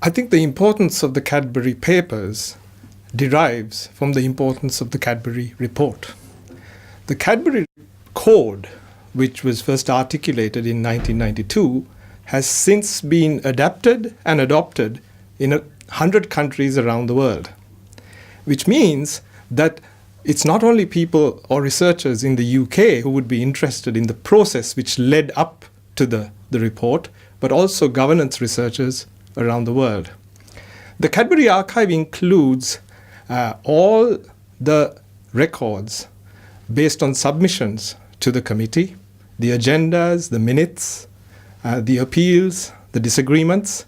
I think the importance of the Cadbury papers derives from the importance of the Cadbury report. The Cadbury Code, which was first articulated in 1992, has since been adapted and adopted in 100 countries around the world, which means that it's not only people or researchers in the UK who would be interested in the process which led up to the report, but also governance researchers around the world. The Cadbury archive includes all the records based on submissions to the committee, the agendas, the minutes, the appeals, the disagreements,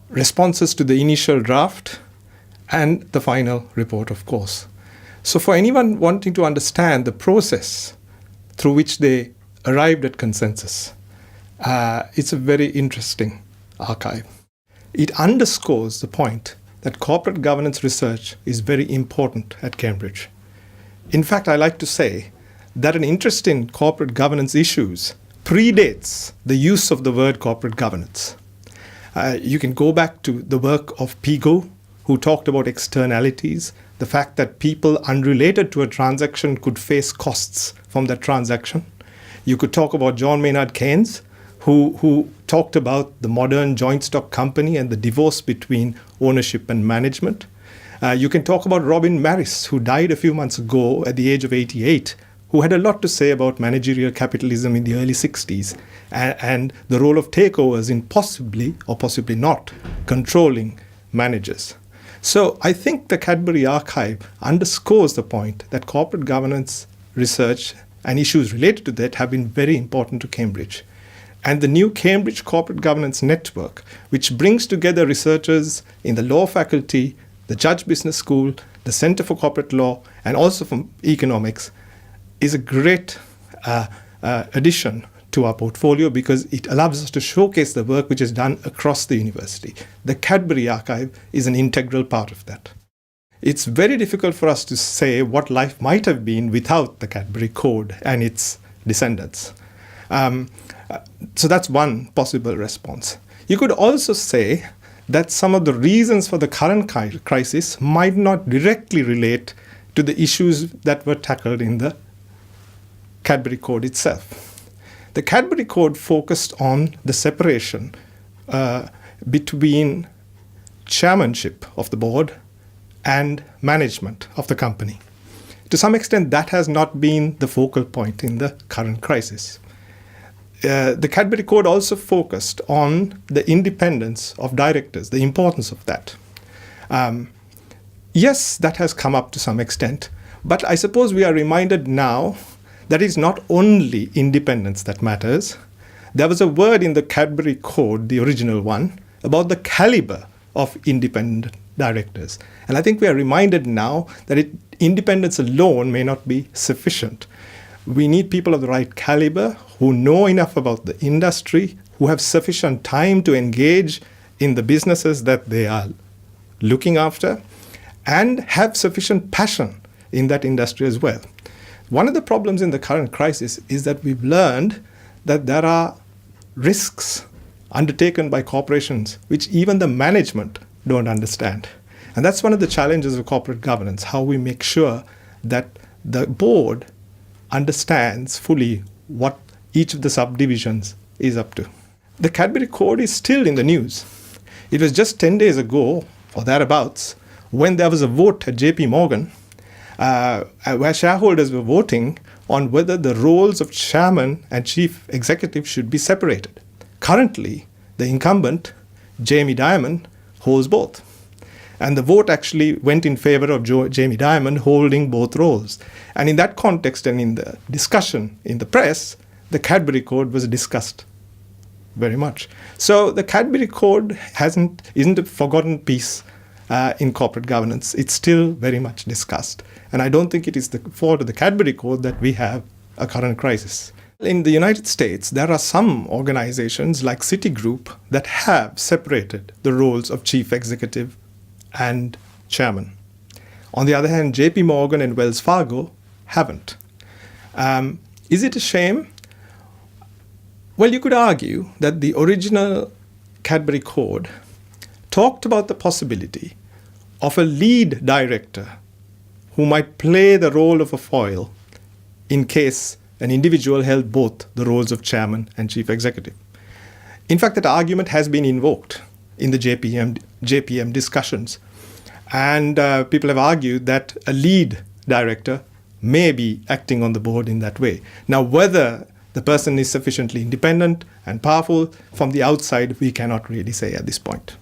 responses to the initial draft, and the final report, of course. So for anyone wanting to understand the process through which they arrived at consensus, it's a very interesting archive. It underscores the point that corporate governance research is very important at Cambridge. In fact, I like to say that an interest in corporate governance issues predates the use of the word corporate governance. You can go back to the work of Pigot, who talked about externalities, the fact that people unrelated to a transaction could face costs from that transaction. You could talk about John Maynard Keynes, who talked about the modern joint stock company and the divorce between ownership and management. You can talk about Robin Maris, who died a few months ago at the age of 88, who had a lot to say about managerial capitalism in the early 60s and the role of takeovers in possibly, or possibly not, controlling managers. So I think the Cadbury archive underscores the point that corporate governance research and issues related to that have been very important to Cambridge. And the new Cambridge Corporate Governance Network, which brings together researchers in the law faculty, the Judge Business School, the Center for Corporate Law, and also from economics, is a great addition to our portfolio because it allows us to showcase the work which is done across the university. The Cadbury archive is an integral part of that. It's very difficult for us to say what life might have been without the Cadbury Code and its descendants. So that's one possible response. You could also say that some of the reasons for the current crisis might not directly relate to the issues that were tackled in the Cadbury Code itself. The Cadbury Code focused on the separation between chairmanship of the board and management of the company. To some extent, that has not been the focal point in the current crisis. The Cadbury Code also focused on the independence of directors, the importance of that. Yes, that has come up to some extent, but I suppose we are reminded now that it's not only independence that matters. There was a word in the Cadbury Code, the original one, about the caliber of independent directors. And I think we are reminded now that independence alone may not be sufficient. We need people of the right caliber who know enough about the industry, who have sufficient time to engage in the businesses that they are looking after, and have sufficient passion in that industry as well. One of the problems in the current crisis is that we've learned that there are risks undertaken by corporations which even the management don't understand. And that's one of the challenges of corporate governance, how we make sure that the board understands fully what each of the subdivisions is up to. The Cadbury Code is still in the news. It was just 10 days ago, or thereabouts, when there was a vote at JP Morgan where shareholders were voting on whether the roles of chairman and chief executive should be separated. Currently, the incumbent, Jamie Dimon, holds both. And the vote actually went in favor of Jamie Dimon holding both roles. And in that context and in the discussion in the press, the Cadbury Code was discussed very much. So the Cadbury Code isn't a forgotten piece in corporate governance. It's still very much discussed. And I don't think it is the fault of the Cadbury Code that we have a current crisis. In the United States, there are some organizations like Citigroup that have separated the roles of chief executive and chairman. On the other hand, JP Morgan and Wells Fargo haven't. Is it a shame? Well, you could argue that the original Cadbury Code talked about the possibility of a lead director who might play the role of a foil in case an individual held both the roles of chairman and chief executive. In fact, that argument has been invoked in the JPM discussions. And people have argued that a lead director may be acting on the board in that way. Now, whether the person is sufficiently independent and powerful from the outside, we cannot really say at this point.